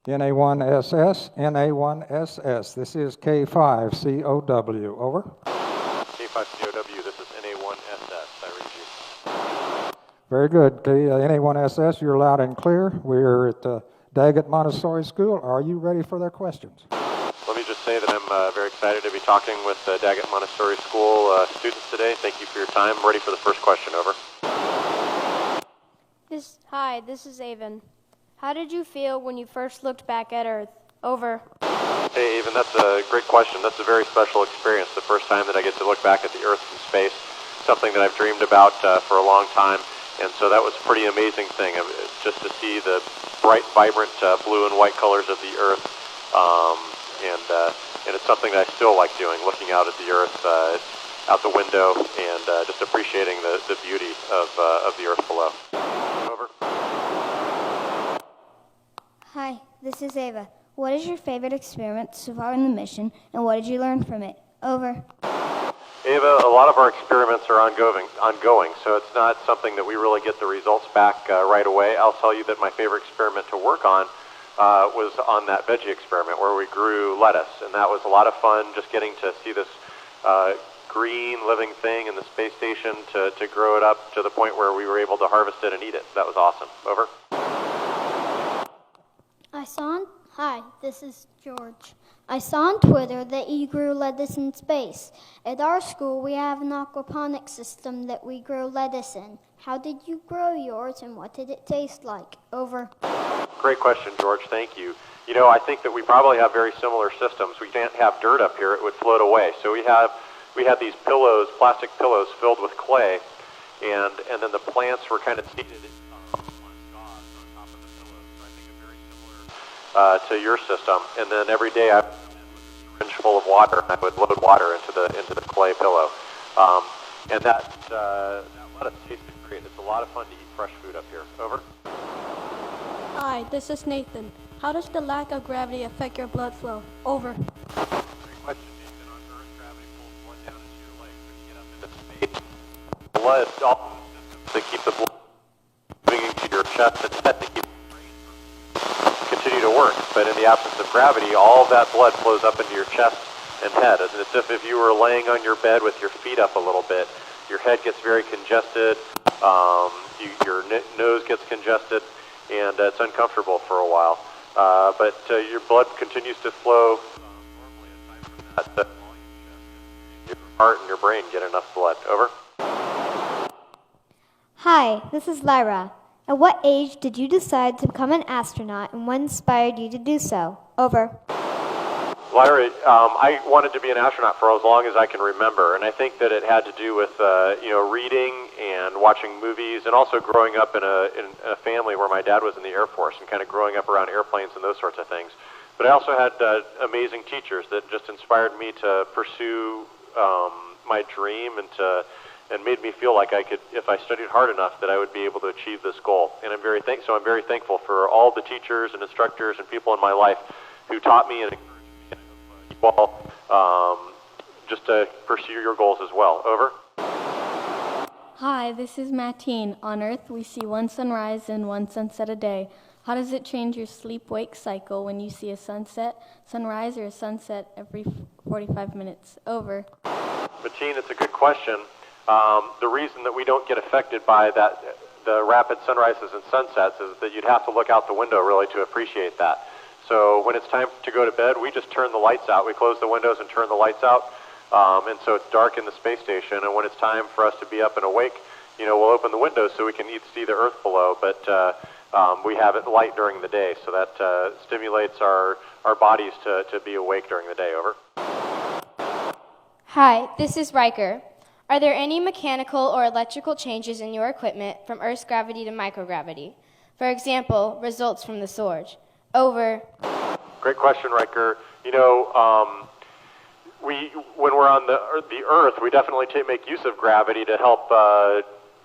NA1SS, NA1SS. This is K5COW. Over. K5COW, this is NA1SS. I read you. Very good. NA1SS, you're loud and clear. We're at the Daggett Montessori School. Are you ready for their questions? Let me just say that I'm very excited to be talking with the Daggett Montessori School students today. Thank you for your time. I'm ready for the first question. Over. Hi, this is Avon. How did you feel when you first looked back at Earth? Over. Hey, Avon, that's a great question. That's a very special experience, the first time that I get to look back at the Earth from space, something that I've dreamed about for a long time. And so that was a pretty amazing thing, just to see the bright, vibrant blue and white colors of the Earth. And it's something that I still like doing, looking out at the Earth out the window and just appreciating the beauty of the Earth below. Over. Hi, this is Ava. What is your favorite experiment so far in the mission, and what did you learn from it? Over. Ava, a lot of our experiments are ongoing, so it's not something that we really get the results back right away. I'll tell you that my favorite experiment to work on was on that veggie experiment where we grew lettuce, and that was a lot of fun, just getting to see this green living thing in the space station to grow it up to the point where we were able to harvest it and eat it. That was awesome. Over. Hi, this is George. I saw on Twitter that you grew lettuce in space. At our school, we have an aquaponics system that we grow lettuce in. How did you grow yours, and what did it taste like? Over. Great question, George. Thank you. You know, I think that we probably have very similar systems. We can't have dirt up here. It would float away. So we had these pillows, plastic pillows filled with clay, and then the plants were kind of seated on gauze on top of the pillows. So I think it's very similar to your system. And then every day I would come in with a syringe full of water, and I would load water into the clay pillow. And that lettuce tasted great. It's a lot of fun to eat fresh food up here. Over. Hi, this is Nathan. How does the lack of gravity affect your blood flow? Over. Great question, Nathan. On Earth, gravity pulls blood down into your legs. When you get up into space, blood, all the systems that keep the blood moving into your chest and head to keep your brain continue to work. But in the absence of gravity, all of that blood flows up into your chest and head. It's as if you were laying on your bed with your feet up a little bit. Your head gets very congested, your nose gets congested, and it's uncomfortable for a while. But your blood continues to flow normally aside from that. Your heart and your brain get enough blood. Over. Hi, this is Lyra. At what age did you decide to become an astronaut, and what inspired you to do so? Over. Lyra, I wanted to be an astronaut for as long as I can remember, and I think that it had to do with reading and watching movies, and also growing up in a family where my dad was in the Air Force and kind of growing up around airplanes and those sorts of things. But I also had amazing teachers that just inspired me to pursue my dream and made me feel like I could, if I studied hard enough, that I would be able to achieve this goal. And I'm very thankful for all the teachers and instructors and people in my life who taught me and encouraged me. Just to pursue your goals as well. Over. Hi, this is Mattine. On Earth, we see one sunrise and one sunset a day. How does it change your sleep-wake cycle when you see a sunrise, or a sunset every 45 minutes? Over. Mattine, it's a good question. The reason that we don't get affected by the rapid sunrises and sunsets, is that you'd have to look out the window really to appreciate that. So when it's time to go to bed, we just turn the lights out. We close the windows and turn the lights out. And so it's dark in the space station. And when it's time for us to be up and awake, we'll open the windows so we can see the Earth below. But we have it light during the day, so that stimulates our bodies to be awake during the day. Over. Hi, this is Riker. Are there any mechanical or electrical changes in your equipment from Earth's gravity to microgravity? For example, results from the Sword. Over. Great question, Riker. When we're on the Earth, we definitely make use of gravity to help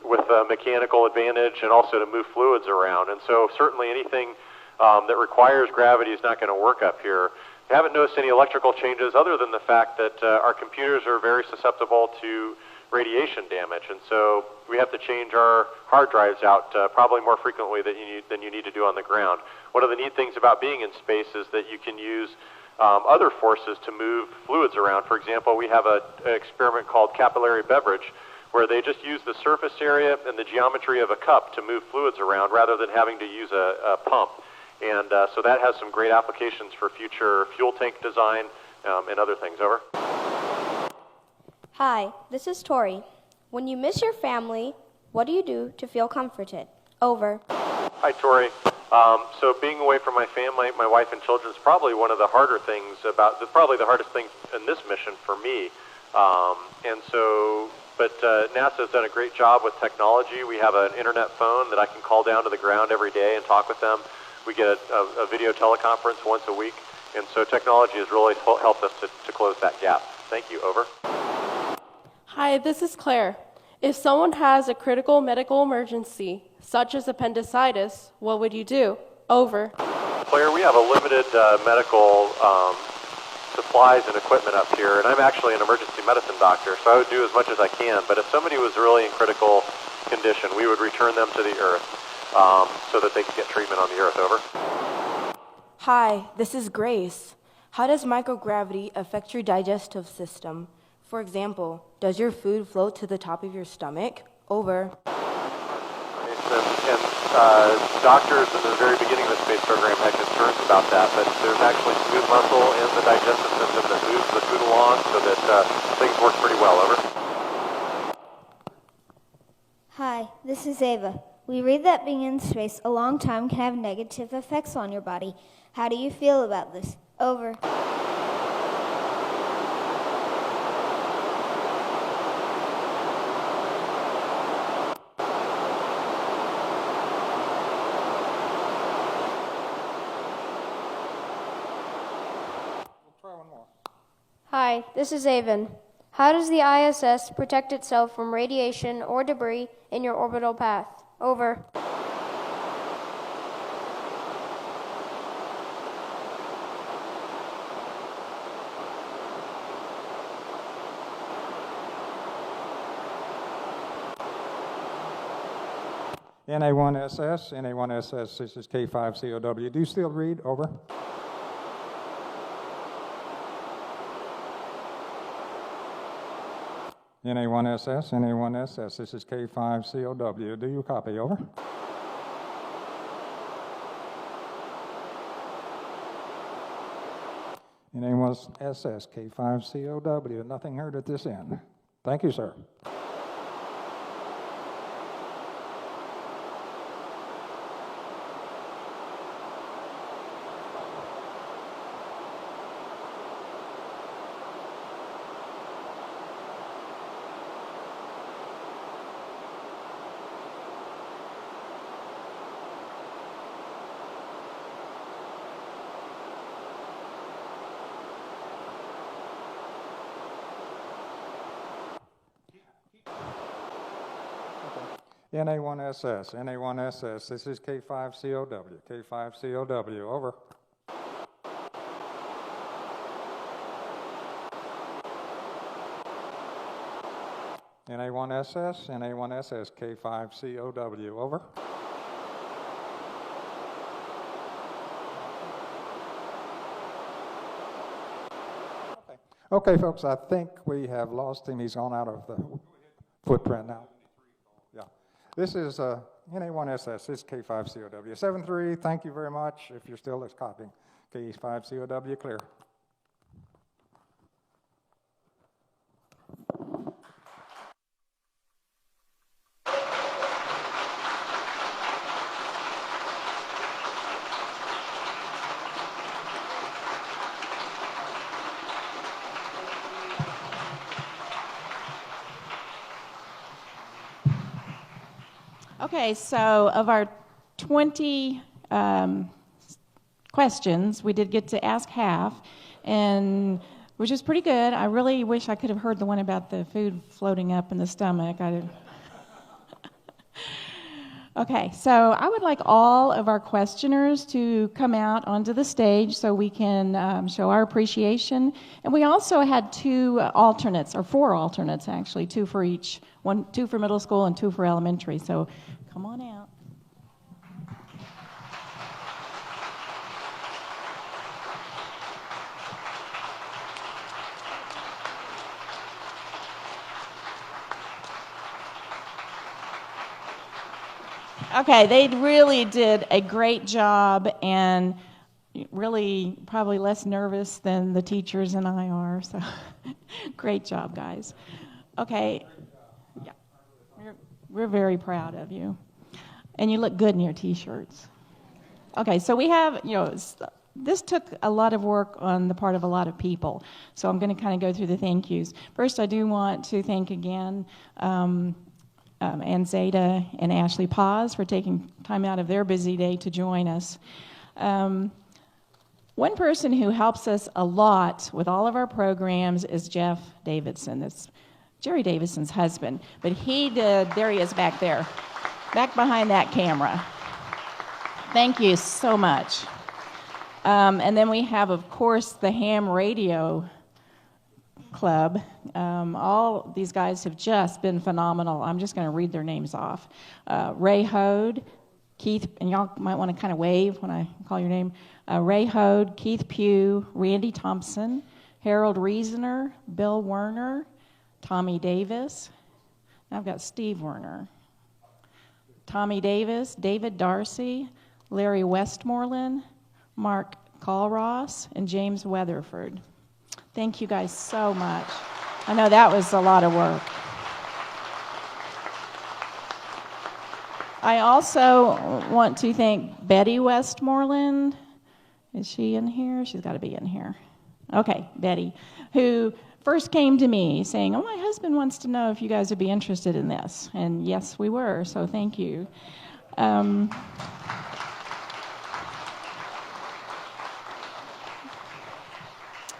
with mechanical advantage and also to move fluids around. And so certainly anything that requires gravity is not going to work up here. We haven't noticed any electrical changes other than the fact that our computers are very susceptible to radiation damage. And so we have to change our hard drives out probably more frequently than you need to do on the ground. One of the neat things about being in space is that you can use other forces to move fluids around. For example, we have an experiment called capillary beverage, where they just use the surface area and the geometry of a cup to move fluids around rather than having to use a pump. And so that has some great applications for future fuel tank design and other things. Over. Hi, this is Tori. When you miss your family, what do you do to feel comforted? Over. Hi, Tori. So being away from my family, my wife and children is probably one of the harder things probably the hardest thing in this mission for me. But NASA has done a great job with technology. We have an internet phone that I can call down to the ground every day and talk with them. We get a video teleconference once a week. And so technology has really helped us to close that gap. Thank you. Over. Hi, this is Claire. If someone has a critical medical emergency, such as appendicitis, what would you do? Over. Claire, we have a limited medical supplies and equipment up here, and I'm actually an emergency medicine doctor, so I would do as much as I can. But if somebody was really in critical condition, we would return them to the Earth so that they could get treatment on the Earth. Over. Hi, this is Grace. How does microgravity affect your digestive system? For example, does your food float to the top of your stomach? Over. And doctors in the very beginning of the space program had concerns about that, but there's actually smooth muscle in the digestive system that moves the food along so that things work pretty well. Over. Hi, this is Ava. We read that being in space a long time can have negative effects on your body. How do you feel about this? Over. Hi, this is Avon. How does the ISS protect itself from radiation or debris in your orbital path? Over. NA1SS, this is K5COW. Do you still read? Over. NA1SS, this is K5COW. Do you copy? Over. NA1SS, K5COW. Nothing heard at this end. Thank you, sir. NA1SS, this is K5COW. K5COW, over. NA1SS, K5COW, over. Okay, folks, I think we have lost him. He's gone out of the footprint now. Yeah. This is NA1SS, this is K5COW. 73, thank you very much. If you're still copying, K5COW, clear. Okay, so of our 20 questions, we did get to ask half, and which is pretty good. I really wish I could have heard the one about the food floating up in the stomach. Okay, so I would like all of our questioners to come out onto the stage so we can show our appreciation. And we also had 2 alternates, or 4 alternates actually, 2 for each, 2 for middle school and 2 for elementary. So come on out. Okay, they really did a great job, and really probably less nervous than the teachers and I are, so great job, guys. Okay, yeah, we're very proud of you, and you look good in your t-shirts. Okay, so we have, this took a lot of work on the part of a lot of people, so I'm going to kind of go through the thank yous. First, I do want to thank again and Zeta and Ashley Paz for taking time out of their busy day to join us. One person who helps us a lot with all of our programs is Jeff Davidson. That's Jerry Davidson's husband. But he did, there he is back there, back behind that camera. Thank you so much. And then we have, of course, the Ham Radio Club. All these guys have just been phenomenal. I'm just going to read their names off. Ray Hode, Keith, and y'all might want to kind of wave when I call your name. Ray Hode, Keith Pugh, Randy Thompson, Harold Reasoner, Bill Werner, Tommy Davis. I've got Steve Werner. Tommy Davis, David Darcy, Larry Westmoreland, Mark Callross, and James Weatherford. Thank you guys so much. I know that was a lot of work. I also want to thank Betty Westmoreland. Is she in here? She's got to be in here. Okay, Betty, who first came to me saying, my husband wants to know if you guys would be interested in this. And yes, we were, so thank you.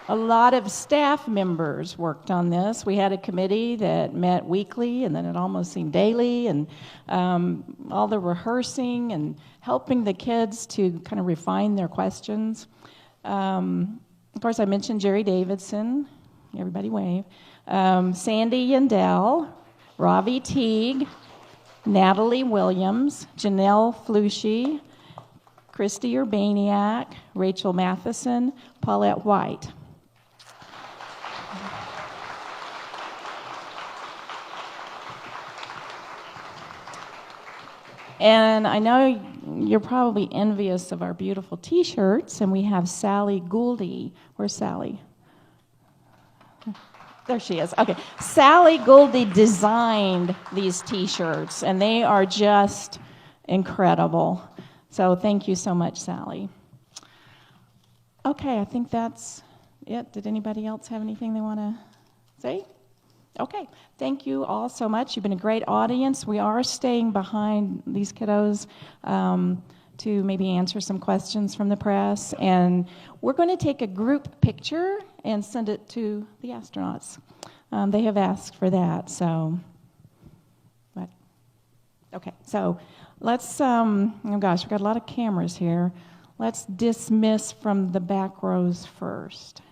A lot of staff members worked on this. We had a committee that met weekly, and then it almost seemed daily, and all the rehearsing and helping the kids to kind of refine their questions. Of course, I mentioned Jerry Davidson. Everybody wave. Sandy Yandell, Ravi Teague, Natalie Williams, Janelle Flushy, Christy Urbaniak, Rachel Matheson, Paulette White. And I know you're probably envious of our beautiful T-shirts, and we have Sally Gouldy. Where's Sally? There she is. Okay. Sally Gouldy designed these T-shirts, and they are just incredible. So thank you so much, Sally. Okay, I think that's it. Did anybody else have anything they want to say? Okay, thank you all so much. You've been a great audience. We are staying behind these kiddos to maybe answer some questions from the press. And we're going to take a group picture and send it to the astronauts. They have asked for that, so. But, okay, so let's, oh gosh, we've got a lot of cameras here. Let's dismiss from the back rows first.